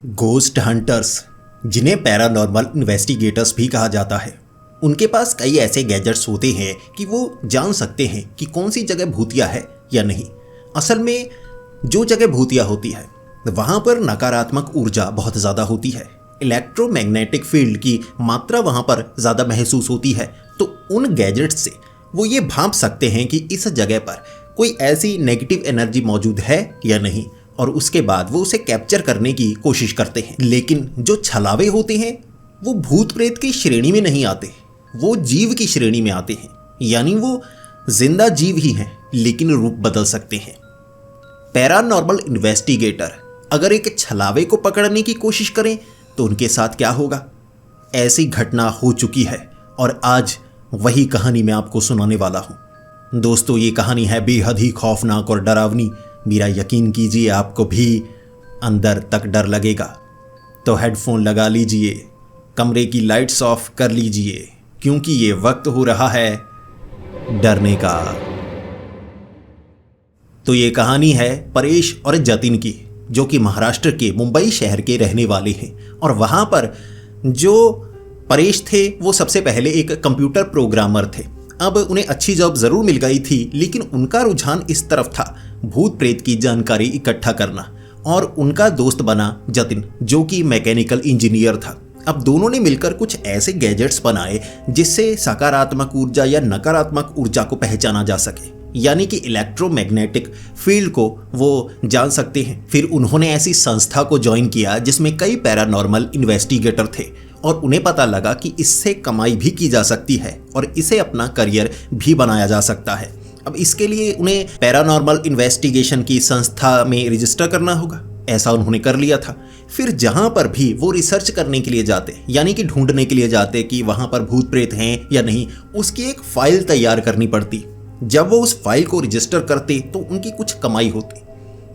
Ghost hunters, जिन्हें paranormal investigators भी कहा जाता है, उनके पास कई ऐसे गैजेट्स होते हैं कि वो जान सकते हैं कि कौन सी जगह भूतिया है या नहीं। असल में जो जगह भूतिया होती है वहाँ पर नकारात्मक ऊर्जा बहुत ज़्यादा होती है, इलेक्ट्रोमैग्नेटिक फील्ड की मात्रा वहाँ पर ज़्यादा महसूस होती है। तो उन गैजेट्स से वो ये भांप सकते हैं कि इस जगह पर कोई ऐसी नेगेटिव एनर्जी मौजूद है या नहीं, और उसके बाद वो उसे कैप्चर करने की कोशिश करते हैं। लेकिन जो छलावे होते हैं वो भूत प्रेत की श्रेणी में नहीं आते, वो जीव की श्रेणी में आते हैं, यानी वो जिंदा जीव ही हैं लेकिन रूप बदल सकते हैं। पैरानॉर्मल इन्वेस्टिगेटर अगर एक छलावे को पकड़ने की कोशिश करें तो उनके साथ क्या होगा? ऐसी घटना हो चुकी है और आज वही कहानी मैं आपको सुनाने वाला हूं। दोस्तों, ये कहानी है बेहद ही खौफनाक और डरावनी। मेरा यकीन कीजिए आपको भी अंदर तक डर लगेगा। तो हेडफोन लगा लीजिए, कमरे की लाइट्स ऑफ कर लीजिए, क्योंकि ये वक्त हो रहा है डरने का। तो ये कहानी है परेश और जतिन की, जो कि महाराष्ट्र के मुंबई शहर के रहने वाले हैं। और वहाँ पर जो परेश थे वो सबसे पहले एक कंप्यूटर प्रोग्रामर थे। अब उन्हें अच्छी जॉब ज़रूर मिल गई थी, लेकिन उनका रुझान इस तरफ था भूत प्रेत की जानकारी इकट्ठा करना। और उनका दोस्त बना जतिन, जो कि मैकेनिकल इंजीनियर था। अब दोनों ने मिलकर कुछ ऐसे गैजेट्स बनाए जिससे सकारात्मक ऊर्जा या नकारात्मक ऊर्जा को पहचाना जा सके, यानी कि इलेक्ट्रोमैग्नेटिक फील्ड को वो जान सकते हैं। फिर उन्होंने ऐसी संस्था को ज्वाइन किया जिसमें कई पैरानॉर्मल इन्वेस्टिगेटर थे, और उन्हें पता लगा कि इससे कमाई भी की जा सकती है और इसे अपना करियर भी बनाया जा सकता है। अब इसके लिए उन्हें पैरानॉर्मल इन्वेस्टिगेशन की संस्था में रजिस्टर करना होगा। ऐसा उन्होंने कर लिया था। फिर जहाँ पर भी वो रिसर्च करने के लिए जाते, यानी कि ढूंढने के लिए जाते कि वहाँ पर भूत प्रेत हैं या नहीं, उसकी एक फाइल तैयार करनी पड़ती। जब वो उस फाइल को रजिस्टर करते तो उनकी कुछ कमाई होती।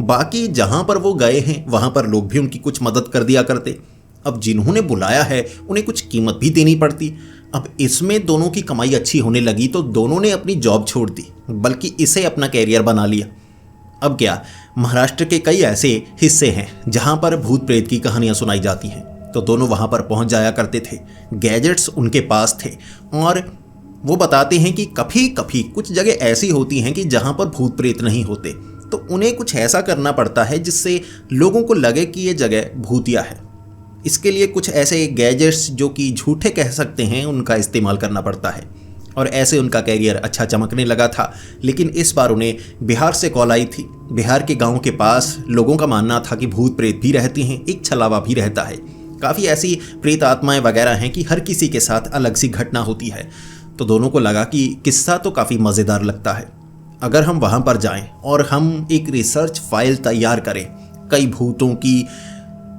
बाकी जहाँ पर वो गए हैं वहाँ पर लोग भी उनकी कुछ मदद कर दिया करते। अब जिन्होंने बुलाया है उन्हें कुछ कीमत भी देनी पड़ती। अब इसमें दोनों की कमाई अच्छी होने लगी तो दोनों ने अपनी जॉब छोड़ दी, बल्कि इसे अपना कैरियर बना लिया। अब क्या, महाराष्ट्र के कई ऐसे हिस्से हैं जहाँ पर भूत प्रेत की कहानियाँ सुनाई जाती हैं, तो दोनों वहाँ पर पहुँच जाया करते थे। गैजेट्स उनके पास थे और वो बताते हैं कि कभी कभी कुछ जगह ऐसी होती हैं कि जहाँ पर भूत प्रेत नहीं होते, तो उन्हें कुछ ऐसा करना पड़ता है जिससे लोगों को लगे कि ये जगह भूतिया है। इसके लिए कुछ ऐसे गैजेट्स जो कि झूठे कह सकते हैं उनका इस्तेमाल करना पड़ता है, और ऐसे उनका कैरियर अच्छा चमकने लगा था। लेकिन इस बार उन्हें बिहार से कॉल आई थी। बिहार के गांव के पास लोगों का मानना था कि भूत प्रेत भी रहती हैं, एक छलावा भी रहता है। काफ़ी ऐसी प्रेत आत्माएं वगैरह हैं कि हर किसी के साथ अलग सी घटना होती है। तो दोनों को लगा कि किस्सा तो काफ़ी मज़ेदार लगता है, अगर हम वहाँ पर जाएं और हम एक रिसर्च फाइल तैयार करें कई भूतों की,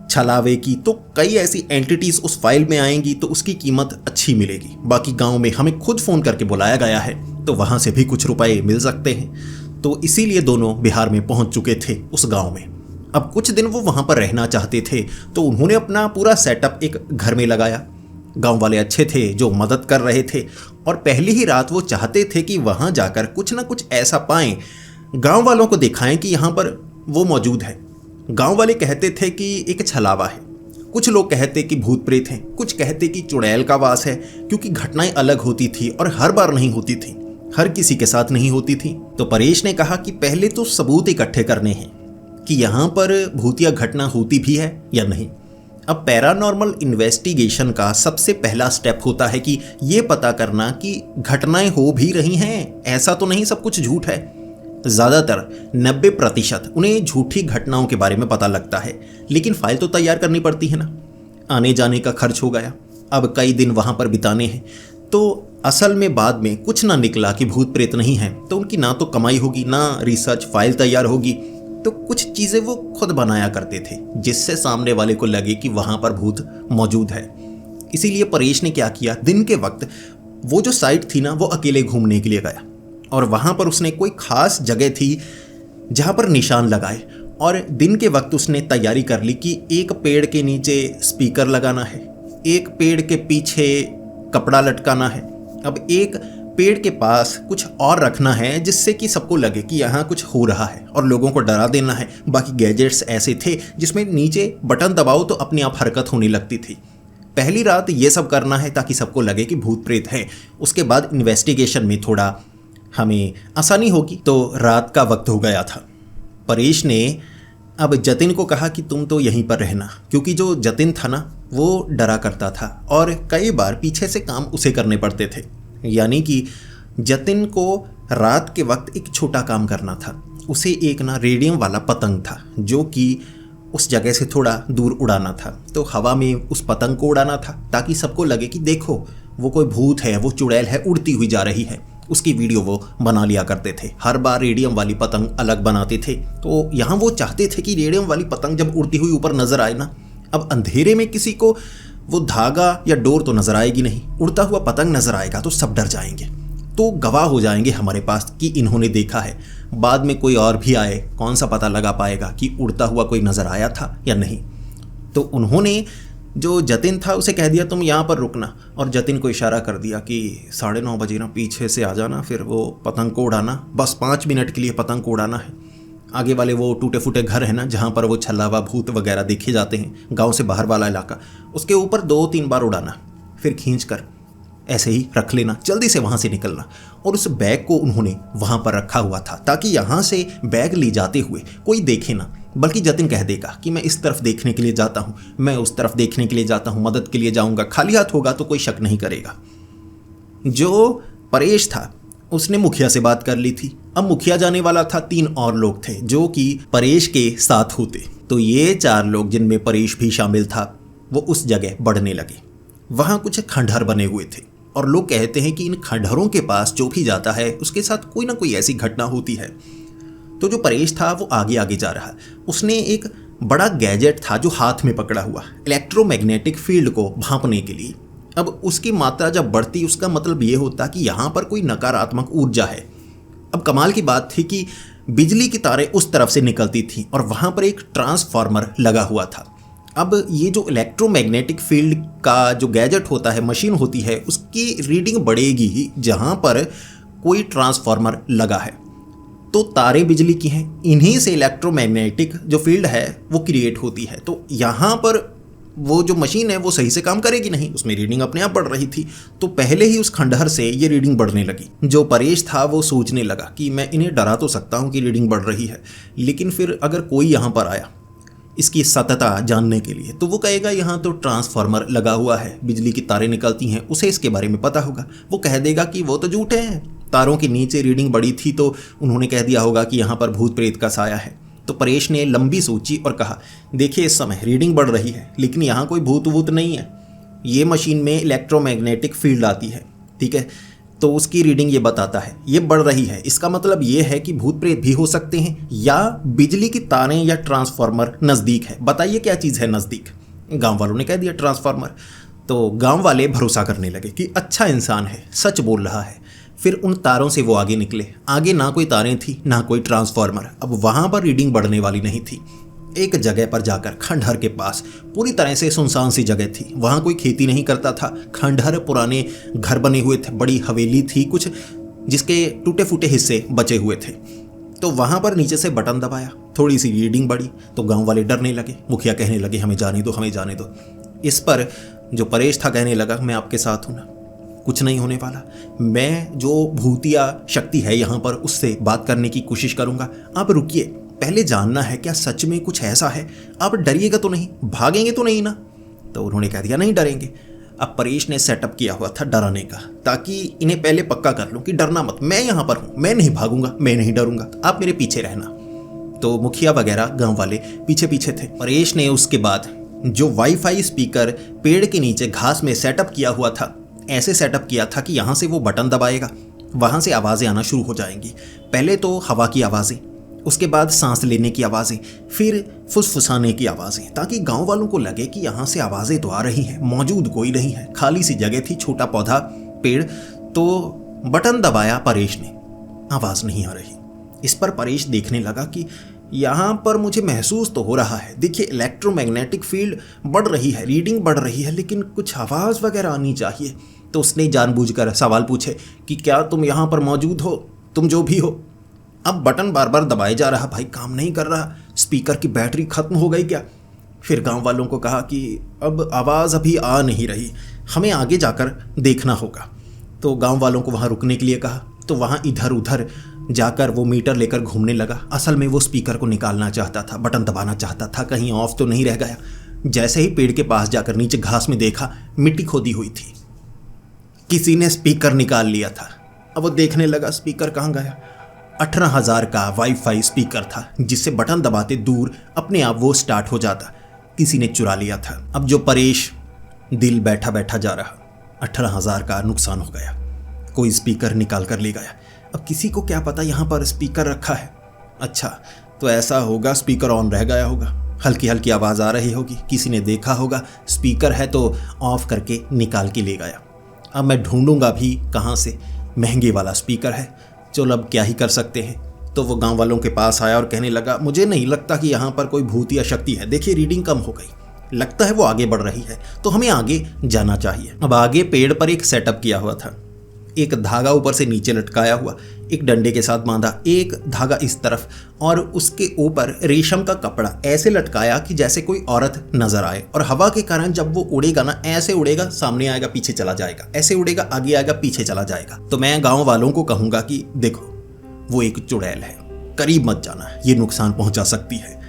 छलावे की, तो कई ऐसी एंटिटीज़ उस फाइल में आएंगी तो उसकी कीमत अच्छी मिलेगी। बाकी गांव में हमें खुद फ़ोन करके बुलाया गया है तो वहाँ से भी कुछ रुपए मिल सकते हैं। तो इसीलिए दोनों बिहार में पहुँच चुके थे उस गाँव में। अब कुछ दिन वो वहाँ पर रहना चाहते थे तो उन्होंने अपना पूरा सेटअप एक घर में लगाया। गांव वाले अच्छे थे जो मदद कर रहे थे, और पहली ही रात वो चाहते थे कि वहाँ जाकर कुछ ना कुछ ऐसा पाएं, गांव वालों को दिखाएं कि यहाँ पर वो मौजूद है। गांव वाले कहते थे कि एक छलावा है, कुछ लोग कहते कि भूत प्रेत हैं, कुछ कहते कि चुड़ैल का वास है, क्योंकि घटनाएं अलग होती थी और हर बार नहीं होती थी, हर किसी के साथ नहीं होती थी। तो परेश ने कहा कि पहले तो सबूत इकट्ठे करने हैं कि यहाँ पर भूतिया घटना होती भी है या नहीं। अब पैरानॉर्मल इन्वेस्टिगेशन का सबसे पहला स्टेप होता है कि ये पता करना कि घटनाएं हो भी रही हैं, ऐसा तो नहीं सब कुछ झूठ है। ज़्यादातर 90% उन्हें झूठी घटनाओं के बारे में पता लगता है, लेकिन फाइल तो तैयार करनी पड़ती है ना। आने जाने का खर्च हो गया, अब कई दिन वहाँ पर बिताने हैं। तो असल में बाद में कुछ ना निकला कि भूत प्रेत नहीं है, तो उनकी ना तो कमाई होगी ना रिसर्च फाइल तैयार होगी। तो कुछ चीज़ें वो खुद बनाया करते थे जिससे सामने वाले को लगे कि वहाँ पर भूत मौजूद है। इसीलिए परेश ने क्या किया, दिन के वक्त वो जो साइट थी ना वो अकेले घूमने के लिए गया, और वहाँ पर उसने कोई ख़ास जगह थी जहाँ पर निशान लगाए, और दिन के वक्त उसने तैयारी कर ली कि एक पेड़ के नीचे स्पीकर लगाना है, एक पेड़ के पीछे कपड़ा लटकाना है। अब एक पेड़ के पास कुछ और रखना है जिससे कि सबको लगे कि यहाँ कुछ हो रहा है और लोगों को डरा देना है। बाकी गैजेट्स ऐसे थे जिसमें नीचे बटन दबाओ तो अपने आप हरकत होने लगती थी। पहली रात ये सब करना है ताकि सबको लगे कि भूत प्रेत है। उसके बाद इन्वेस्टिगेशन में थोड़ा हमें आसानी होगी। तो रात का वक्त हो गया था। परेश ने अब जतिन को कहा कि तुम तो यहीं पर रहना, क्योंकि जो जतिन था ना वो डरा करता था और कई बार पीछे से काम उसे करने पड़ते थे। यानी कि जतिन को रात के वक्त एक छोटा काम करना था। उसे एक ना रेडियम वाला पतंग था जो कि उस जगह से थोड़ा दूर उड़ाना था। तो हवा में उस पतंग को उड़ाना था ताकि सबको लगे कि देखो वो कोई भूत है, वो चुड़ैल है, उड़ती हुई जा रही है। उसकी वीडियो वो बना लिया करते थे। हर बार रेडियम वाली पतंग अलग बनाते थे। तो यहाँ वो चाहते थे कि रेडियम वाली पतंग जब उड़ती हुई ऊपर नजर आए ना, अब अंधेरे में किसी को वो धागा या डोर तो नजर आएगी नहीं, उड़ता हुआ पतंग नजर आएगा तो सब डर जाएंगे। तो गवाह हो जाएंगे हमारे पास कि इन्होंने देखा है। बाद में कोई और भी आए, कौन सा पता लगा पाएगा कि उड़ता हुआ कोई नजर आया था या नहीं। तो उन्होंने जो जतिन था उसे कह दिया तुम यहाँ पर रुकना, और जतिन को इशारा कर दिया कि 9:30 बजे ना पीछे से आ जाना, फिर वो पतंग को उड़ाना, बस 5 मिनट के लिए पतंग को उड़ाना है। आगे वाले वो टूटे फूटे घर है ना जहाँ पर वो छल्लावा भूत वगैरह देखे जाते हैं, गांव से बाहर वाला इलाका, उसके ऊपर 2-3 बार उड़ाना, फिर खींच कर ऐसे ही रख लेना, जल्दी से वहाँ से निकलना। और उस बैग को उन्होंने वहाँ पर रखा हुआ था ताकि यहाँ से बैग ले जाते हुए कोई देखे ना, बल्कि जतिन कह देगा कि मैं इस तरफ देखने के लिए जाता हूँ, मैं उस तरफ देखने के लिए जाता हूँ, मदद के लिए जाऊँगा। खाली हाथ होगा तो कोई शक नहीं करेगा। जो परेश था उसने मुखिया से बात कर ली थी। अब मुखिया जाने वाला था, 3 और लोग थे जो कि परेश के साथ होते। तो ये 4 लोग जिनमें परेश भी शामिल था वो उस जगह बढ़ने लगे। वहाँ कुछ खंडहर बने हुए थे और लोग कहते हैं कि इन खंडहरों के पास जो भी जाता है उसके साथ कोई ना कोई ऐसी घटना होती है। तो जो परेश था वो आगे आगे जा रहा। उसने एक बड़ा गैजेट था जो हाथ में पकड़ा हुआ, इलेक्ट्रोमैग्नेटिक फील्ड को भांपने के लिए। अब उसकी मात्रा जब बढ़ती उसका मतलब ये होता कि यहाँ पर कोई नकारात्मक ऊर्जा है। अब कमाल की बात थी कि बिजली की तारें उस तरफ से निकलती थी और वहाँ पर एक ट्रांसफार्मर लगा हुआ था। अब ये जो इलेक्ट्रोमैग्नेटिक फील्ड का जो गैजेट होता है, मशीन होती है, उसकी रीडिंग बढ़ेगी ही जहाँ पर कोई ट्रांसफार्मर लगा है। तो तारें बिजली की हैं, इन्हीं से इलेक्ट्रोमैग्नेटिक जो फील्ड है वो क्रिएट होती है। तो यहाँ पर वो जो मशीन है वो सही से काम करेगी नहीं, उसमें रीडिंग अपने आप बढ़ रही थी। तो पहले ही उस खंडहर से ये रीडिंग बढ़ने लगी। जो परेश था वो सोचने लगा कि मैं इन्हें डरा तो सकता हूँ कि रीडिंग बढ़ रही है, लेकिन फिर अगर कोई यहाँ पर आया इसकी सतता जानने के लिए तो वो कहेगा यहाँ तो ट्रांसफार्मर लगा हुआ है, बिजली की तारें निकलती हैं, उसे इसके बारे में पता होगा। वो कह देगा कि वो तो झूठे हैं, तारों के नीचे रीडिंग बढ़ी थी तो उन्होंने कह दिया होगा कि यहाँ पर भूत प्रेत का साया है। तो परेश ने लंबी सोची और कहा, देखिए इस समय रीडिंग बढ़ रही है लेकिन यहाँ कोई भूत वूत नहीं है। ये मशीन में इलेक्ट्रोमैग्नेटिक फील्ड आती है, ठीक है, तो उसकी रीडिंग ये बताता है ये बढ़ रही है। इसका मतलब ये है कि भूत प्रेत भी हो सकते हैं या बिजली की तारें या ट्रांसफार्मर नज़दीक है। बताइए क्या चीज़ है नज़दीक? गांव वालों ने कह दिया ट्रांसफार्मर। तो गांव वाले भरोसा करने लगे कि अच्छा इंसान है, सच बोल रहा है। फिर उन तारों से वो आगे निकले। आगे ना कोई तारें थी ना कोई ट्रांसफार्मर। अब वहाँ पर रीडिंग बढ़ने वाली नहीं थी। एक जगह पर जाकर खंडहर के पास पूरी तरह से सुनसान सी जगह थी। वहाँ कोई खेती नहीं करता था। खंडहर पुराने घर बने हुए थे, बड़ी हवेली थी कुछ जिसके टूटे फूटे हिस्से बचे हुए थे। तो वहाँ पर नीचे से बटन दबाया, थोड़ी सी रीडिंग बढ़ी तो गांव वाले डरने लगे। मुखिया कहने लगे हमें जाने दो, हमें जाने दो। इस पर जो परेश था कहने लगा मैं आपके साथ हूँ ना, कुछ नहीं होने वाला। मैं जो भूतिया शक्ति है यहाँ पर उससे बात करने की कोशिश करूँगा। आप रुकिए, पहले जानना है क्या सच में कुछ ऐसा है। आप डरिएगा तो नहीं, भागेंगे तो नहीं ना? तो उन्होंने कह दिया नहीं डरेंगे। अब परेश ने सेटअप किया हुआ था डराने का, ताकि इन्हें पहले पक्का कर लूँ कि डरना मत, मैं यहाँ पर हूँ, मैं नहीं भागूंगा, मैं नहीं डरूंगा, आप मेरे पीछे रहना। तो मुखिया वगैरह गाँव वाले पीछे पीछे थे। परेश ने उसके बाद जो वाईफाई स्पीकर पेड़ के नीचे घास में सेटअप किया हुआ था, ऐसे सेटअप किया था कि यहाँ से वो बटन दबाएगा, वहाँ से आवाज़ें आना शुरू हो जाएंगी। पहले तो हवा की आवाज़ें, उसके बाद सांस लेने की आवाज़ें, फिर फुसफुसाने की आवाज़ें, ताकि गांव वालों को लगे कि यहाँ से आवाज़ें तो आ रही हैं, मौजूद कोई नहीं है। खाली सी जगह थी, छोटा पौधा, पेड़। तो बटन दबाया परेश ने, आवाज़ नहीं आ रही। इस पर परेश देखने लगा कि यहाँ पर मुझे महसूस तो हो रहा है, देखिए इलेक्ट्रोमैग्नेटिक फील्ड बढ़ रही है, रीडिंग बढ़ रही है, लेकिन कुछ आवाज़ वगैरह आनी चाहिए। तो उसने जानबूझकर सवाल पूछे कि क्या तुम यहाँ पर मौजूद हो, तुम जो भी हो। अब बटन बार बार दबाए जा रहा, भाई काम नहीं कर रहा, स्पीकर की बैटरी ख़त्म हो गई क्या। फिर गांव वालों को कहा कि अब आवाज़ अभी आ नहीं रही, हमें आगे जाकर देखना होगा। तो गांव वालों को वहाँ रुकने के लिए कहा, तो वहाँ इधर उधर जाकर वो मीटर लेकर घूमने लगा। असल में वो स्पीकर को निकालना चाहता था, बटन दबाना चाहता था, कहीं ऑफ तो नहीं रह गया। जैसे ही पेड़ के पास जाकर नीचे घास में देखा, मिट्टी खोदी हुई थी, किसी ने स्पीकर निकाल लिया था। अब वो देखने लगा स्पीकर कहाँ गया। 18,000 का वाईफाई स्पीकर था, जिससे बटन दबाते दूर अपने आप वो स्टार्ट हो जाता, किसी ने चुरा लिया था। अब जो परेश दिल बैठा बैठा जा रहा, 18,000 का नुकसान हो गया, कोई स्पीकर निकाल कर ले गया। अब किसी को क्या पता यहाँ पर स्पीकर रखा है। अच्छा, तो ऐसा होगा स्पीकर ऑन रह गया होगा, हल्की हल्की आवाज़ आ रही होगी, किसी ने देखा होगा, स्पीकर है तो ऑफ करके निकाल के ले गया। अब मैं ढूंढूंगा भी कहाँ से, महंगे वाला स्पीकर है, चलो अब क्या ही कर सकते हैं। तो वो गांव वालों के पास आया और कहने लगा, मुझे नहीं लगता कि यहाँ पर कोई भूत या शक्ति है, देखिए रीडिंग कम हो गई, लगता है वो आगे बढ़ रही है, तो हमें आगे जाना चाहिए। अब आगे पेड़ पर एक सेटअप किया हुआ था, एक धागा ऊपर से नीचे लटकाया हुआ, एक डंडे के साथ बांधा, एक धागा इस तरफ और उसके ऊपर रेशम का कपड़ा ऐसे लटकाया कि जैसे कोई औरत नजर आए, और हवा के कारण जब वो उड़ेगा ना, ऐसे उड़ेगा, सामने आएगा पीछे चला जाएगा, ऐसे उड़ेगा आगे आएगा पीछे चला जाएगा। तो मैं गांव वालों को कहूंगा कि देखो वो एक चुड़ैल है, करीब मत जाना, ये नुकसान पहुंचा सकती है।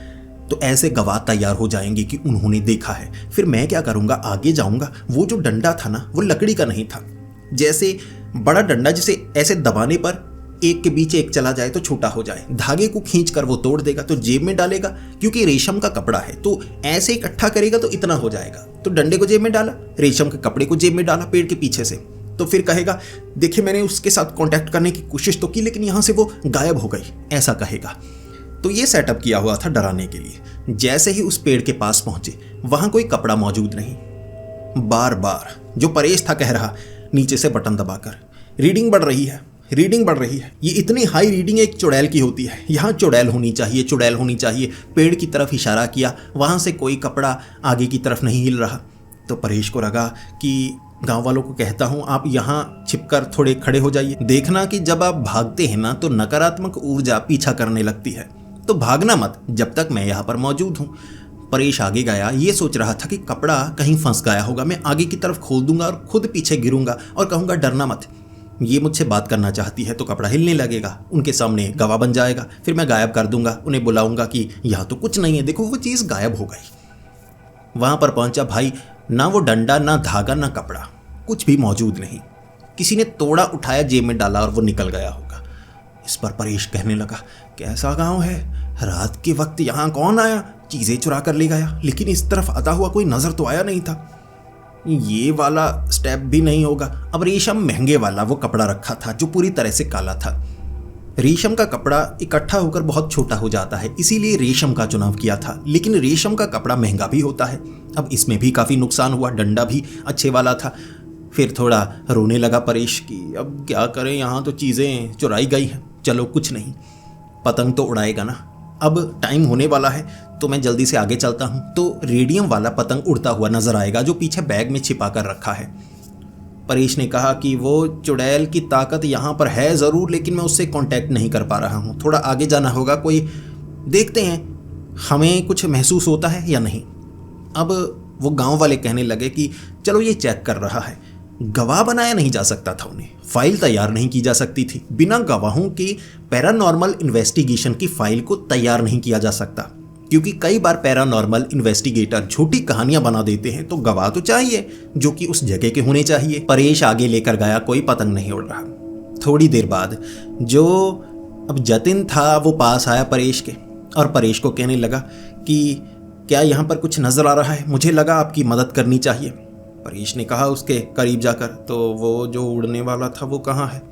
तो ऐसे गवाह तैयार हो जाएंगे कि उन्होंने देखा है। फिर मैं क्या करूंगा, आगे जाऊंगा, वो जो डंडा था ना वो लकड़ी का नहीं था, जैसे बड़ा डंडा जिसे ऐसे दबाने पर एक के बीच एक चला जाए तो छोटा हो जाए, धागे को खींचकर वो तोड़ देगा तो जेब में डालेगा, क्योंकि रेशम का कपड़ा है तो ऐसे इकट्ठा करेगा तो इतना हो जाएगा। तो डंडे को जेब में डाला, रेशम के कपड़े को जेब में डाला पेड़ के पीछे से, तो फिर कहेगा देखिए मैंने उसके साथ कांटेक्ट करने की कोशिश तो की लेकिन यहाँ से वो गायब हो गई, ऐसा कहेगा। तो ये सेटअप किया हुआ था डराने के लिए। जैसे ही उस पेड़ के पास पहुंचे, वहां कोई कपड़ा मौजूद नहीं। बार बार जो परेश था कह रहा, नीचे से बटन दबाकर, रीडिंग बढ़ रही है, रीडिंग बढ़ रही है, ये इतनी हाई रीडिंग एक चुड़ैल की होती है, यहाँ चुड़ैल होनी चाहिए, चुड़ैल होनी चाहिए। पेड़ की तरफ इशारा किया, वहाँ से कोई कपड़ा आगे की तरफ नहीं हिल रहा। तो परेश को लगा कि गांव वालों को कहता हूँ आप यहाँ छिपकर थोड़े खड़े हो जाइए, देखना कि जब आप भागते हैं ना तो नकारात्मक ऊर्जा पीछा करने लगती है, तो भागना मत जब तक मैं यहाँ पर मौजूद हूँ। परेश आगे गया, ये सोच रहा था कि कपड़ा कहीं फंस गया होगा, मैं आगे की तरफ खोल दूंगा और खुद पीछे गिरूंगा और कहूँगा डरना मत, ये मुझसे बात करना चाहती है, तो कपड़ा हिलने लगेगा, उनके सामने गवाह बन जाएगा, फिर मैं गायब कर दूंगा, उन्हें बुलाऊंगा कि यहाँ तो कुछ नहीं है, देखो वो चीज़ गायब हो गई। वहाँ पर पहुँचा, भाई ना वो डंडा, ना धागा, ना कपड़ा, कुछ भी मौजूद नहीं। किसी ने तोड़ा उठाया, जेब में डाला और वो निकल गया होगा। इस पर परेश कहने लगा, कैसा गांव है, रात के वक्त यहाँ कौन आया, चीज़ें चुरा कर ले गया, लेकिन इस तरफ आता हुआ कोई नज़र तो आया नहीं था। ये वाला स्टेप भी नहीं होगा। अब रेशम महंगे वाला वो कपड़ा रखा था जो पूरी तरह से काला था। रेशम का कपड़ा इकट्ठा होकर बहुत छोटा हो जाता है, इसीलिए रेशम का चुनाव किया था, लेकिन रेशम का कपड़ा महंगा भी होता है। अब इसमें भी काफ़ी नुकसान हुआ, डंडा भी अच्छे वाला था। फिर थोड़ा रोने लगा परेश की, अब क्या करें, यहाँ तो चीज़ें चुराई गई हैं, चलो कुछ नहीं, पतंग तो उड़ाएगा ना। अब टाइम होने वाला है तो मैं जल्दी से आगे चलता हूँ, तो रेडियम वाला पतंग उड़ता हुआ नजर आएगा जो पीछे बैग में छिपा कर रखा है। परेश ने कहा कि वो चुड़ैल की ताकत यहाँ पर है ज़रूर, लेकिन मैं उससे कांटेक्ट नहीं कर पा रहा हूँ, थोड़ा आगे जाना होगा, कोई देखते हैं हमें कुछ महसूस होता है या नहीं। अब वो गांव वाले कहने लगे कि चलो ये चेक कर रहा है। गवाह बनाया नहीं जा सकता था उन्हें, फाइल तैयार नहीं की जा सकती थी, बिना गवाहों के पैरानॉर्मल इन्वेस्टिगेशन की फाइल को तैयार नहीं किया जा सकता, क्योंकि कई बार पैरानॉर्मल इन्वेस्टिगेटर झूठी कहानियां बना देते हैं, तो गवाह तो चाहिए जो कि उस जगह के होने चाहिए। परेश आगे लेकर गया, कोई पतंग नहीं उड़ रहा। थोड़ी देर बाद जो अब जतिन था वो पास आया परेश के, और परेश को कहने लगा कि क्या यहाँ पर कुछ नज़र आ रहा है, मुझे लगा आपकी मदद करनी चाहिए। परेश ने कहा उसके करीब जाकर, तो वो जो उड़ने वाला था वो कहाँ है।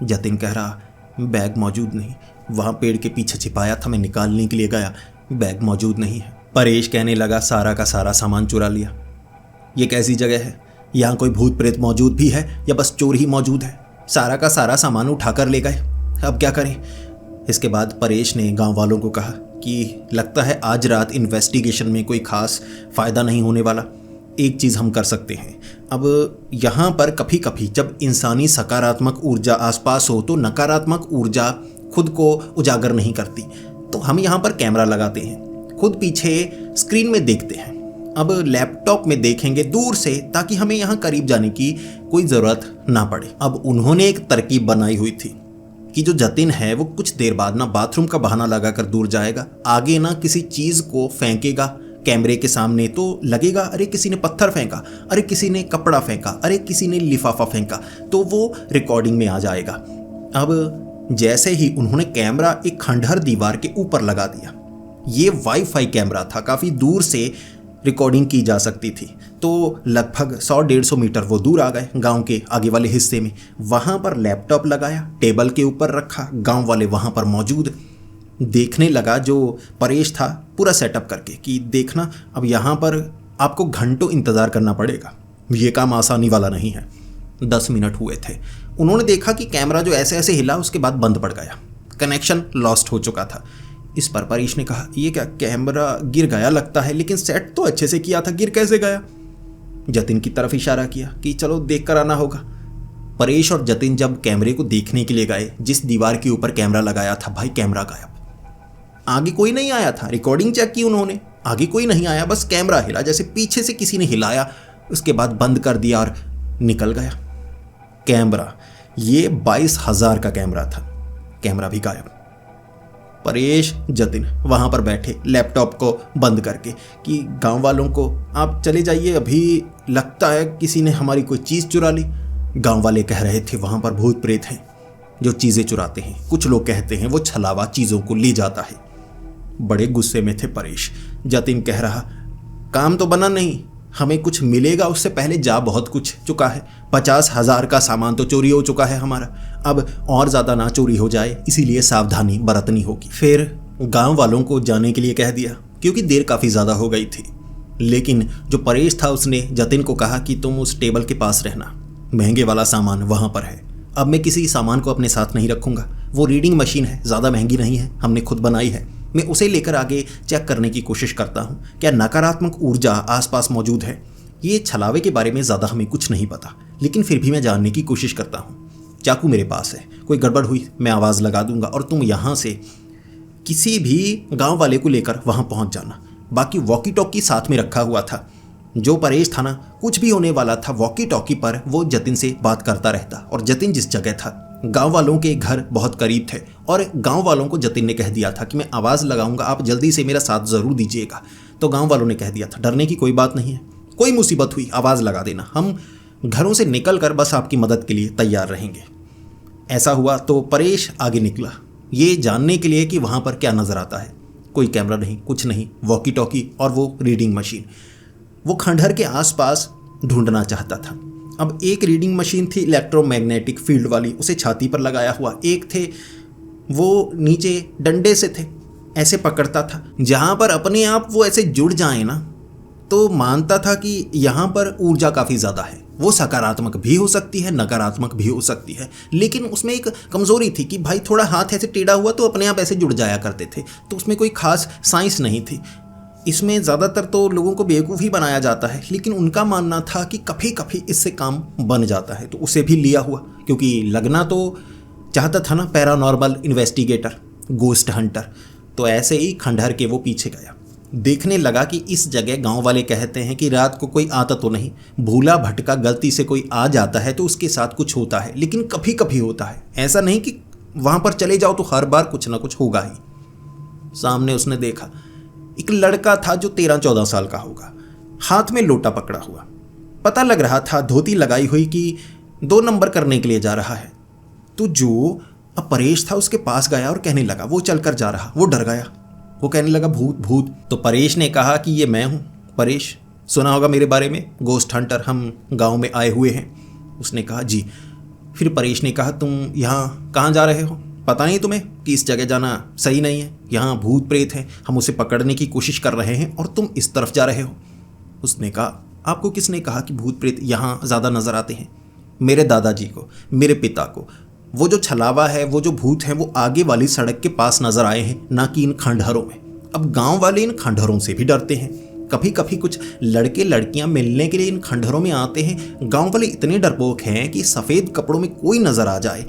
जतिन कह रहा, बैग मौजूद नहीं, वहाँ पेड़ के पीछे छिपाया था, मैं निकालने के लिए गया, बैग मौजूद नहीं है। परेश कहने लगा, सारा का सारा सामान चुरा लिया। ये कैसी जगह है, यहाँ कोई भूत प्रेत मौजूद भी है या बस चोर ही मौजूद है, सारा का सारा सामान उठा कर ले गए, अब क्या करें। इसके बाद परेश ने गांव वालों को कहा कि लगता है आज रात इन्वेस्टिगेशन में कोई खास फ़ायदा नहीं होने वाला, एक चीज़ हम कर सकते हैं। अब यहाँ पर कभी कभी जब इंसानी सकारात्मक ऊर्जा आसपास हो तो नकारात्मक ऊर्जा खुद को उजागर नहीं करती, तो हम यहाँ पर कैमरा लगाते हैं, खुद पीछे स्क्रीन में देखते हैं। अब लैपटॉप में देखेंगे दूर से, ताकि हमें यहाँ करीब जाने की कोई ज़रूरत ना पड़े। अब उन्होंने एक तरकीब बनाई हुई थी कि जो जतिन है वो कुछ देर बाद ना बाथरूम का बहाना लगाकर दूर जाएगा, आगे ना किसी चीज़ को फेंकेगा कैमरे के सामने, तो लगेगा अरे किसी ने पत्थर फेंका, अरे किसी ने कपड़ा फेंका, अरे किसी ने लिफाफा फेंका, तो वो रिकॉर्डिंग में आ जाएगा। अब जैसे ही उन्होंने कैमरा एक खंडहर दीवार के ऊपर लगा दिया, ये वाईफाई कैमरा था, काफ़ी दूर से रिकॉर्डिंग की जा सकती थी, तो लगभग 100-150 मीटर वो दूर आ गए गांव के आगे वाले हिस्से में। वहाँ पर लैपटॉप लगाया, टेबल के ऊपर रखा, गांव वाले वहाँ पर मौजूद। देखने लगा जो परेश था पूरा सेटअप करके कि देखना अब यहाँ पर आपको घंटों इंतज़ार करना पड़ेगा, ये काम आसानी वाला नहीं है। 10 मिनट हुए थे, उन्होंने देखा कि कैमरा जो ऐसे ऐसे हिला उसके बाद बंद पड़ गया, कनेक्शन लॉस्ट हो चुका था। इस पर परेश ने कहा ये क्या, कैमरा गिर गया लगता है, लेकिन सेट तो अच्छे से किया था, गिर कैसे गया? जतिन की तरफ इशारा किया कि चलो देख कर आना होगा। परेश और जतिन जब कैमरे को देखने के लिए गए, जिस दीवार के ऊपर कैमरा लगाया था, भाई कैमरा गायब, आगे कोई नहीं आया था। रिकॉर्डिंग चेक की उन्होंने, आगे कोई नहीं आया, बस कैमरा हिला, जैसे पीछे से किसी ने हिलाया, उसके बाद बंद कर दिया और निकल गया कैमरा। ये 22,000 का कैमरा था, कैमरा भी गायब। परेश जतिन वहाँ पर बैठे लैपटॉप को बंद करके कि गांव वालों को आप चले जाइए, अभी लगता है किसी ने हमारी कोई चीज़ चुरा ली। गांव वाले कह रहे थे वहाँ पर भूत प्रेत हैं जो चीज़ें चुराते हैं, कुछ लोग कहते हैं वो छलावा चीज़ों को ले जाता है। बड़े गुस्से में थे परेश। जतिन कह रहा काम तो बना नहीं, हमें कुछ मिलेगा उससे पहले जा बहुत कुछ चुका है, 50,000 का सामान तो चोरी हो चुका है हमारा, अब और ज़्यादा ना चोरी हो जाए, इसीलिए सावधानी बरतनी होगी। फिर गांव वालों को जाने के लिए कह दिया क्योंकि देर काफ़ी ज़्यादा हो गई थी। लेकिन जो परेश था उसने जतिन को कहा कि तुम उस टेबल के पास रहना, महंगे वाला सामान वहाँ पर है। अब मैं किसी सामान को अपने साथ नहीं रखूँगा, वो रीडिंग मशीन है, ज़्यादा महंगी नहीं है, हमने खुद बनाई है, मैं उसे लेकर आगे चेक करने की कोशिश करता हूँ क्या नकारात्मक ऊर्जा आसपास मौजूद है। ये छलावे के बारे में ज़्यादा हमें कुछ नहीं पता, लेकिन फिर भी मैं जानने की कोशिश करता हूँ। चाकू मेरे पास है, कोई गड़बड़ हुई मैं आवाज़ लगा दूंगा और तुम यहाँ से किसी भी गांव वाले को लेकर वहाँ पहुँच जाना। बाकी वॉकी टॉकी साथ में रखा हुआ था। जो परेश था ना, कुछ भी होने वाला था वॉकी टॉकी पर वो जतिन से बात करता रहता, और जतिन जिस जगह था गांव वालों के घर बहुत करीब थे, और गांव वालों को जतिन ने कह दिया था कि मैं आवाज़ लगाऊंगा, आप जल्दी से मेरा साथ ज़रूर दीजिएगा। तो गांव वालों ने कह दिया था डरने की कोई बात नहीं है, कोई मुसीबत हुई आवाज़ लगा देना, हम घरों से निकल कर बस आपकी मदद के लिए तैयार रहेंगे। ऐसा हुआ तो परेश आगे निकला ये जानने के लिए कि वहाँ पर क्या नज़र आता है। कोई कैमरा नहीं, कुछ नहीं, वॉकी टॉकी और वो रीडिंग मशीन। वो खंडहर के आसपास ढूंढना चाहता था। अब एक रीडिंग मशीन थी इलेक्ट्रोमैग्नेटिक फील्ड वाली, उसे छाती पर लगाया हुआ, एक थे वो नीचे डंडे से थे, ऐसे पकड़ता था, जहाँ पर अपने आप वो ऐसे जुड़ जाए ना तो मानता था कि यहाँ पर ऊर्जा काफ़ी ज़्यादा है। वो सकारात्मक भी हो सकती है, नकारात्मक भी हो सकती है, लेकिन उसमें एक कमज़ोरी थी कि भाई थोड़ा हाथ ऐसे टेढ़ा हुआ तो अपने आप ऐसे जुड़ जाया करते थे, तो उसमें कोई ख़ास साइंस नहीं थी। इसमें ज़्यादातर तो लोगों को बेवकूफ़ ही बनाया जाता है, लेकिन उनका मानना था कि कभी कभी इससे काम बन जाता है, तो उसे भी लिया हुआ, क्योंकि लगना तो चाहता था ना पैरानॉर्मल इन्वेस्टिगेटर, गोस्ट हंटर। तो ऐसे ही खंडहर के वो पीछे गया, देखने लगा कि इस जगह गांव वाले कहते हैं कि रात को कोई आता तो नहीं, भूला भटका गलती से कोई आ जाता है तो उसके साथ कुछ होता है, लेकिन कभी कभी होता है, ऐसा नहीं कि वहाँ पर चले जाओ तो हर बार कुछ ना कुछ होगा ही। सामने उसने देखा एक लड़का था जो 13-14 साल का होगा, हाथ में लोटा पकड़ा हुआ, पता लग रहा था धोती लगाई हुई कि 2 नंबर करने के लिए जा रहा है। तो जो अब परेश था उसके पास गया और कहने लगा, वो चलकर जा रहा, वो डर गया, वो कहने लगा भूत भूत। तो परेश ने कहा कि ये मैं हूँ परेश, सुना होगा मेरे बारे में, गोस्ट हंटर, हम गांव में आए हुए हैं। उसने कहा जी। फिर परेश ने कहा तुम यहाँ कहाँ जा रहे हो, पता नहीं तुम्हें कि इस जगह जाना सही नहीं है, यहाँ भूत प्रेत है, हम उसे पकड़ने की कोशिश कर रहे हैं और तुम इस तरफ जा रहे हो। उसने कहा आपको किसने कहा कि भूत प्रेत यहाँ ज़्यादा नज़र आते हैं? मेरे दादाजी को, मेरे पिता को। वो जो छलावा है, वो जो भूत हैं, वो आगे वाली सड़क के पास नज़र आए हैं, ना कि इन खंडहरों में। अब गांव वाले इन खंडहरों से भी डरते हैं, कभी कभी कुछ लड़के लड़कियां मिलने के लिए इन खंडहरों में आते हैं। गांव वाले इतने डरपोक हैं कि सफ़ेद कपड़ों में कोई नज़र आ जाए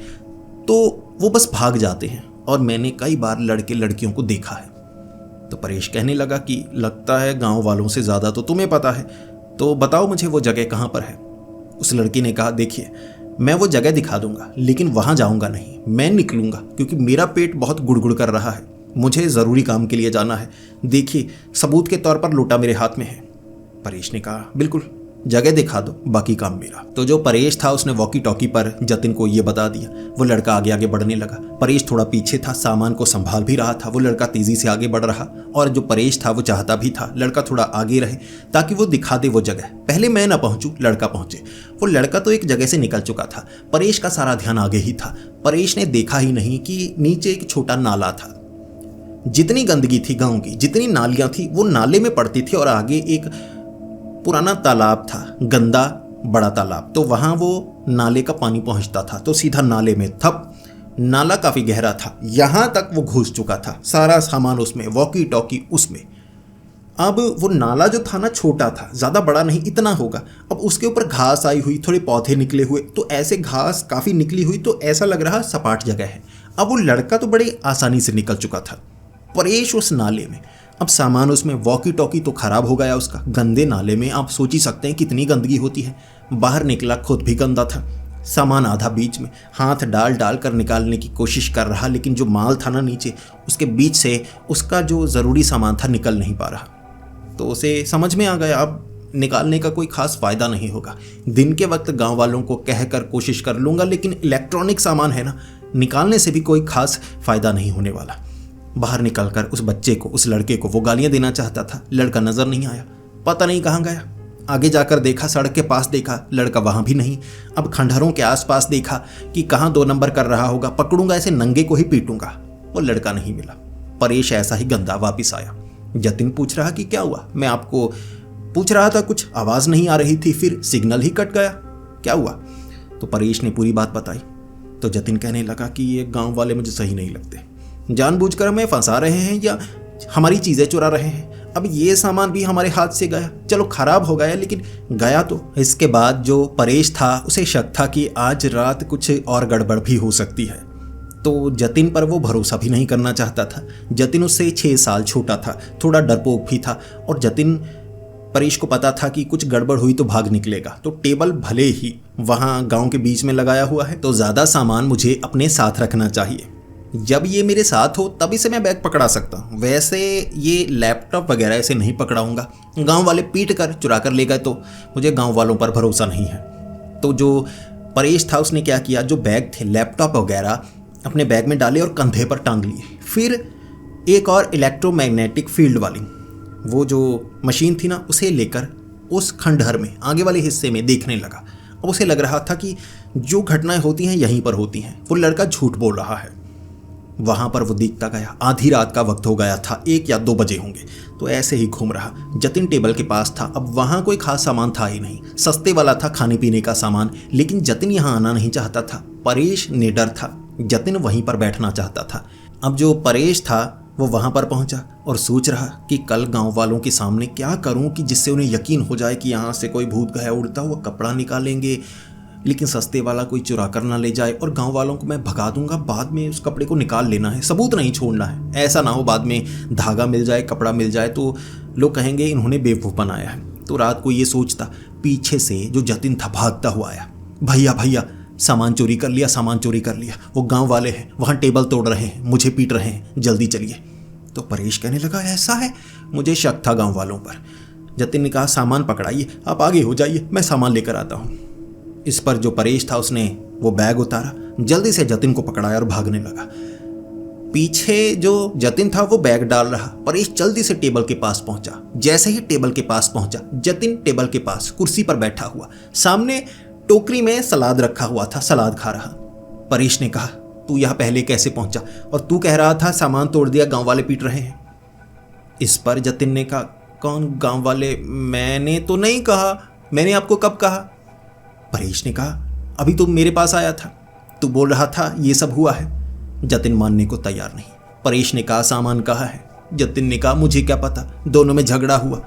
तो वो बस भाग जाते हैं, और मैंने कई बार लड़के लड़कियों को देखा है। तो परेश कहने लगा कि लगता है गांव वालों से ज़्यादा तो तुम्हें पता है, तो बताओ मुझे वो जगह कहाँ पर है। उस लड़की ने कहा, देखिए मैं वो जगह दिखा दूंगा, लेकिन वहाँ जाऊँगा नहीं, मैं निकलूँगा क्योंकि मेरा पेट बहुत गुड़गुड़ कर रहा है, मुझे ज़रूरी काम के लिए जाना है। देखिए सबूत के तौर पर लोटा मेरे हाथ में है। परेश ने कहा, बिल्कुल, जगह दिखा दो, बाकी काम मेरा। तो जो परेश था उसने वॉकी टॉकी पर जतिन को ये बता दिया। वो लड़का आगे आगे बढ़ने लगा। परेश थोड़ा पीछे था, सामान को संभाल भी रहा था। वो लड़का तेजी से आगे बढ़ रहा, और जो परेश था वो चाहता भी था लड़का थोड़ा आगे रहे ताकि वो दिखा दे वो जगह। पहले मैं ना पहुंचूं, लड़का पहुंचे। वो लड़का तो एक जगह से निकल चुका था, परेश का सारा ध्यान आगे ही था। परेश ने देखा ही नहीं कि नीचे एक छोटा नाला था। जितनी गंदगी थी गाँव की, जितनी नालियाँ थी, वो नाले में पड़ती थी, और आगे एक पुराना तालाब था, गंदा बड़ा तालाब। तो वहाँ वो नाले का पानी पहुँचता था, तो सीधा नाले में थप। नाला काफ़ी गहरा था, यहाँ तक वो घुस चुका था, सारा सामान उसमें, वॉकी टॉकी उसमें। अब वो नाला जो था ना छोटा था, ज़्यादा बड़ा नहीं, इतना होगा। अब उसके ऊपर घास आई हुई, थोड़े पौधे निकले हुए, तो ऐसे घास काफ़ी निकली हुई, तो ऐसा लग रहा सपाट जगह है। अब वो लड़का तो बड़े आसानी से निकल चुका था। परेश उस नाले में, अब सामान उसमें, वॉकी टॉकी तो खराब हो गया उसका। गंदे नाले में आप सोच ही सकते हैं कितनी गंदगी होती है। बाहर निकला, खुद भी गंदा था, सामान आधा बीच में, हाथ डाल डाल कर निकालने की कोशिश कर रहा, लेकिन जो माल था ना नीचे, उसके बीच से उसका जो ज़रूरी सामान था निकल नहीं पा रहा। तो उसे समझ में आ गया अब निकालने का कोई खास फ़ायदा नहीं होगा। दिन के वक्त गांव वालों को कहकर कोशिश कर लूँगा, लेकिन इलेक्ट्रॉनिक सामान है ना, निकालने से भी कोई खास फ़ायदा नहीं होने वाला। बाहर निकलकर उस बच्चे को, उस लड़के को वो गालियाँ देना चाहता था। लड़का नज़र नहीं आया, पता नहीं कहाँ गया। आगे जाकर देखा, सड़क के पास देखा, लड़का वहाँ भी नहीं। अब खंडहरों के आसपास देखा कि कहाँ 2 नंबर कर रहा होगा, पकड़ूंगा ऐसे नंगे को ही पीटूंगा। वो लड़का नहीं मिला। परेश ऐसा ही गंदा वापिस आया। जतिन पूछ रहा कि क्या हुआ, मैं आपको पूछ रहा था, कुछ आवाज़ नहीं आ रही थी, फिर सिग्नल ही कट गया, क्या हुआ? तो परेश ने पूरी बात बताई। तो जतिन कहने लगा कि ये गाँव वाले मुझे सही नहीं लगते, जानबूझकर हमें फंसा रहे हैं या हमारी चीज़ें चुरा रहे हैं। अब ये सामान भी हमारे हाथ से गया, चलो खराब हो गया, लेकिन गया तो। इसके बाद जो परेश था उसे शक था कि आज रात कुछ और गड़बड़ भी हो सकती है। तो जतिन पर वो भरोसा भी नहीं करना चाहता था। जतिन उससे 6 साल छोटा था, थोड़ा डरपोक भी था, और जतिन परेश को पता था कि कुछ गड़बड़ हुई तो भाग निकलेगा। तो टेबल भले ही वहाँ गाँव के बीच में लगाया हुआ है, तो ज़्यादा सामान मुझे अपने साथ रखना चाहिए। जब ये मेरे साथ हो तभी से मैं बैग पकड़ा सकता हूँ, वैसे ये लैपटॉप वगैरह ऐसे नहीं पकड़ाऊँगा। गांव वाले पीट कर चुरा कर ले गए तो मुझे गांव वालों पर भरोसा नहीं है। तो जो परेश था उसने क्या किया, जो बैग थे, लैपटॉप वगैरह अपने बैग में डाले और कंधे पर टांग लिए। फिर एक और इलेक्ट्रोमैग्नेटिक फील्ड वाली वो जो मशीन थी ना, उसे लेकर उस खंडहर में आगे वाले हिस्से में देखने लगा। अब उसे लग रहा था कि जो घटनाएं होती हैं यहीं पर होती हैं, वो लड़का झूठ बोल रहा है। वहाँ पर वो देखता गया, आधी रात का वक्त हो गया था, 1 या 2 बजे होंगे। तो ऐसे ही घूम रहा। जतिन टेबल के पास था। अब वहाँ कोई खास सामान था ही नहीं, सस्ते वाला था खाने पीने का सामान, लेकिन जतिन यहाँ आना नहीं चाहता था। परेश निडर था, जतिन वहीं पर बैठना चाहता था। अब जो परेश था वो वहाँ पर पहुँचा और सोच रहा कि कल गाँव वालों के सामने क्या करूँ कि जिससे उन्हें यकीन हो जाए कि यहाँ से कोई भूत गया उड़ता हुआ कपड़ा निकालेंगे, लेकिन सस्ते वाला कोई चुरा कर ना ले जाए, और गांव वालों को मैं भगा दूंगा। बाद में उस कपड़े को निकाल लेना है, सबूत नहीं छोड़ना है। ऐसा ना हो बाद में धागा मिल जाए, कपड़ा मिल जाए तो लोग कहेंगे इन्होंने बेवकूफ़ बनाया है। तो रात को ये सोचता, पीछे से जो जतिन था भागता हुआ आया, भैया भैया सामान चोरी कर लिया, सामान चोरी कर लिया, वो गाँव वाले हैं, वहाँ टेबल तोड़ रहे हैं, मुझे पीट रहे हैं, जल्दी चलिए। तो परेश कहने लगा ऐसा है, मुझे शक था गाँव वालों पर। जतिन ने कहा सामान पकड़ाइए, आप आगे हो जाइए, मैं सामान लेकर आता हूँ। इस पर जो परेश था उसने वो बैग उतारा, जल्दी से जतिन को पकड़ाया और भागने लगा। पीछे जो जतिन था वो बैग डाल रहा। परेश जल्दी से टेबल के पास पहुंचा। जैसे ही टेबल के पास पहुंचा, जतिन टेबल के पास कुर्सी पर बैठा हुआ, सामने टोकरी में सलाद रखा हुआ था, सलाद खा रहा। परेश ने कहा तू यहाँ पहले कैसे पहुंचा, और तू कह रहा था सामान तोड़ दिया, गाँव वाले पीट रहे हैं। इस पर जतिन ने कहा कौन गाँव वाले, मैंने तो नहीं कहा, मैंने आपको कब कहा? परेश ने कहा अभी तुम मेरे पास आया था, तू बोल रहा था ये सब हुआ है। जतिन मानने को तैयार नहीं। परेश ने कहा सामान कहाँ है? जतिन ने कहा मुझे क्या पता, दोनों में झगड़ा हुआ।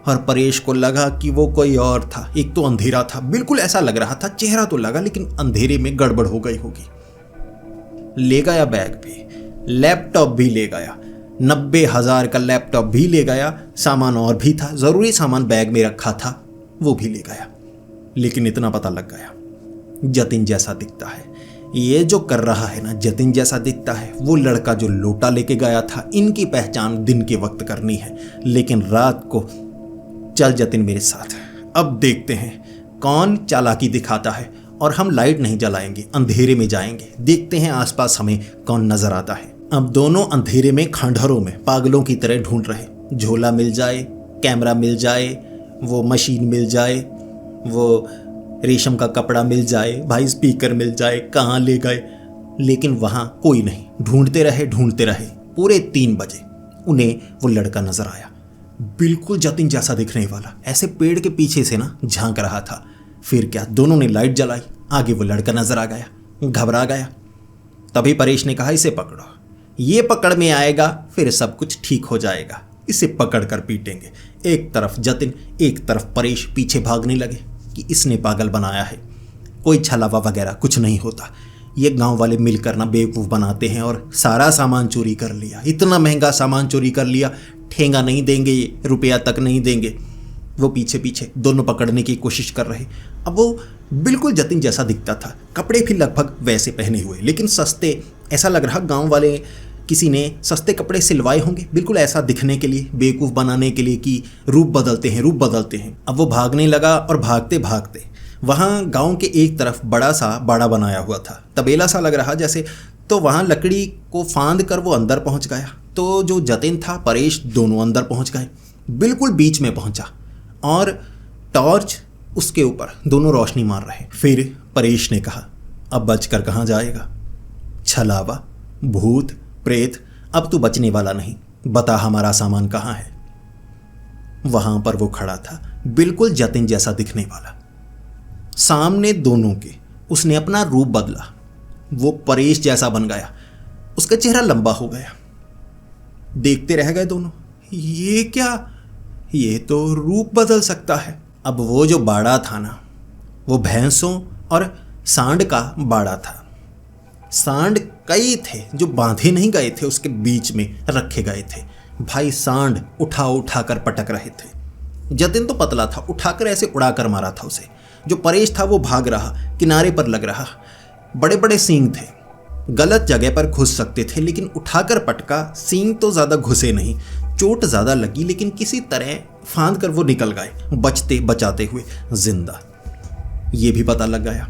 और परेश को लगा कि वो कोई और था। एक तो अंधेरा था, बिल्कुल ऐसा लग रहा था, चेहरा तो लगा लेकिन अंधेरे में गड़बड़ हो गई होगी। ले गया बैग भी, लैपटॉप भी ले गया, 90,000 का लैपटॉप भी ले गया, सामान और भी था, ज़रूरी सामान बैग में रखा था वो भी ले गया। लेकिन इतना पता लग गया, जतिन जैसा दिखता है। ये जो कर रहा है ना, जतिन जैसा दिखता है। वो लड़का जो लोटा लेके गया था, इनकी पहचान दिन के वक्त करनी है, लेकिन रात को चल जतिन मेरे साथ। अब देखते हैं कौन चालाकी दिखाता है। और हम लाइट नहीं जलाएंगे, अंधेरे में जाएंगे, देखते हैं आसपास हमें कौन नजर आता है। अब दोनों अंधेरे में खंडहरों में पागलों की तरह ढूंढ रहे। झोला मिल जाए, कैमरा मिल जाए, वो मशीन मिल जाए, वो रेशम का कपड़ा मिल जाए, भाई स्पीकर मिल जाए, कहाँ ले गए। लेकिन वहाँ कोई नहीं। ढूंढते रहे। पूरे 3 बजे उन्हें वो लड़का नजर आया, बिल्कुल जतिन जैसा दिखने वाला, ऐसे पेड़ के पीछे से ना झांक रहा था। फिर क्या, दोनों ने लाइट जलाई, आगे वो लड़का नजर आ गया, घबरा गया। तभी परेश ने कहा, इसे पकड़ो, ये पकड़ में आएगा फिर सब कुछ ठीक हो जाएगा, इसे पकड़ कर पीटेंगे। एक तरफ जतिन, एक तरफ परेश पीछे भागने लगे कि इसने पागल बनाया है, कोई छलावा वगैरह कुछ नहीं होता। ये गांव वाले मिलकर ना बेवकूफ़ बनाते हैं और सारा सामान चोरी कर लिया, इतना महंगा सामान चोरी कर लिया, ठेंगा नहीं देंगे, ये रुपया तक नहीं देंगे। वो पीछे पीछे दोनों पकड़ने की कोशिश कर रहे। अब वो बिल्कुल जतिन जैसा दिखता था, कपड़े भी लगभग वैसे पहने हुए, लेकिन सस्ते। ऐसा लग रहा गांव वाले किसी ने सस्ते कपड़े सिलवाए होंगे, बिल्कुल ऐसा दिखने के लिए, बेवकूफ़ बनाने के लिए कि रूप बदलते हैं। अब वो भागने लगा और भागते भागते वहाँ गांव के एक तरफ बड़ा सा बाड़ा बनाया हुआ था, तबेला सा लग रहा जैसे। तो वहाँ लकड़ी को फांद कर वो अंदर पहुँच गया। तो जो जतिन था, परेश, दोनों अंदर पहुँच गए, बिल्कुल बीच में पहुँचा और टॉर्च उसके ऊपर, दोनों रोशनी मार रहे। फिर परेश ने कहा, अब बचकर कहाँ जाएगा, छलावा, भूत, प्रेत, अब तू बचने वाला नहीं, बता हमारा सामान कहाँ है। वहां पर वो खड़ा था, बिल्कुल जतिन जैसा दिखने वाला, सामने दोनों के। उसने अपना रूप बदला, वो परेश जैसा बन गया, उसका चेहरा लंबा हो गया। देखते रह गए दोनों, ये क्या, ये तो रूप बदल सकता है। अब वो जो बाड़ा था ना, वो भैंसों और सांड का बाड़ा था। सांड कई थे जो बांधे नहीं गए थे, उसके बीच में रखे गए थे। भाई सांड उठा कर पटक रहे थे। जतिन तो पतला था, उठाकर ऐसे उड़ाकर मारा था उसे। जो परेश था वो भाग रहा, किनारे पर लग रहा। बड़े बड़े सींग थे, गलत जगह पर घुस सकते थे, लेकिन उठाकर पटका। सींग तो ज़्यादा घुसे नहीं, चोट ज़्यादा लगी, लेकिन किसी तरह फांद कर वो निकल गए, बचाते हुए जिंदा। ये भी पता लग गया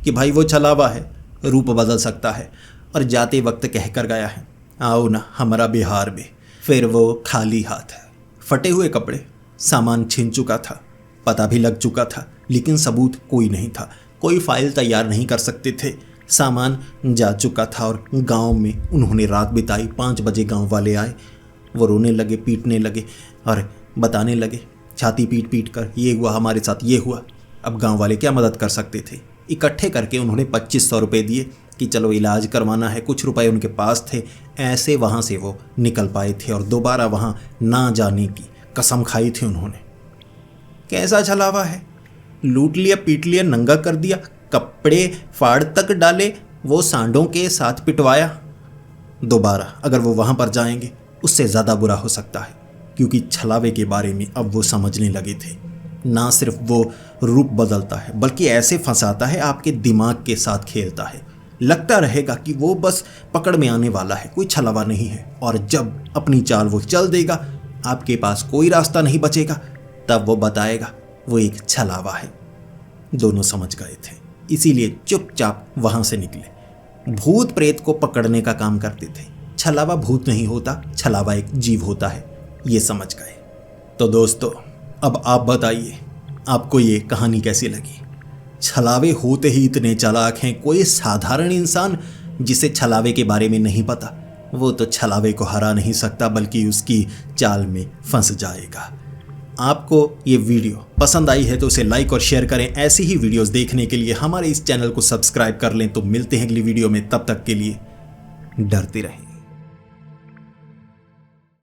कि भाई वो छलावा है, रूप बदल सकता है। और जाते वक्त कहकर गया है, आओ ना हमारा बिहार में। फिर वो खाली हाथ है, फटे हुए कपड़े, सामान छिन चुका था, पता भी लग चुका था, लेकिन सबूत कोई नहीं था, कोई फाइल तैयार नहीं कर सकते थे। सामान जा चुका था और गांव में उन्होंने रात बिताई। 5 बजे गांव वाले आए, वो रोने लगे, पीटने लगे और बताने लगे, छाती पीट पीट कर, ये हुआ हमारे साथ, ये हुआ। अब गांव वाले क्या मदद कर सकते थे। इकट्ठे करके उन्होंने 2500 रुपये दिए कि चलो इलाज करवाना है। कुछ रुपए उनके पास थे, ऐसे वहाँ से वो निकल पाए थे और दोबारा वहाँ ना जाने की कसम खाई थी उन्होंने। कैसा छलावा है, लूट लिया, पीट लिया, नंगा कर दिया, कपड़े फाड़ तक डाले, वो सांडों के साथ पिटवाया। दोबारा अगर वो वहाँ पर जाएंगे उससे ज़्यादा बुरा हो सकता है, क्योंकि छलावे के बारे में अब वो समझने लगे थे। ना सिर्फ वो रूप बदलता है, बल्कि ऐसे फंसाता है, आपके दिमाग के साथ खेलता है। लगता रहेगा कि वो बस पकड़ में आने वाला है, कोई छलावा नहीं है। और जब अपनी चाल वो चल देगा, आपके पास कोई रास्ता नहीं बचेगा, तब वो बताएगा वो एक छलावा है। दोनों समझ गए थे, इसीलिए चुपचाप वहाँ से निकले। भूत प्रेत को पकड़ने का काम करते थे। छलावा भूत नहीं होता, छलावा एक जीव होता है, ये समझ गए। तो दोस्तों, अब आप बताइए आपको ये कहानी कैसी लगी। छलावे होते ही इतने चालाक हैं, कोई साधारण इंसान जिसे छलावे के बारे में नहीं पता, वो तो छलावे को हरा नहीं सकता, बल्कि उसकी चाल में फंस जाएगा। आपको ये वीडियो पसंद आई है तो उसे लाइक और शेयर करें। ऐसी ही वीडियोस देखने के लिए हमारे इस चैनल को सब्सक्राइब कर लें। तो मिलते हैं अगली वीडियो में, तब तक के लिए डरते रहें।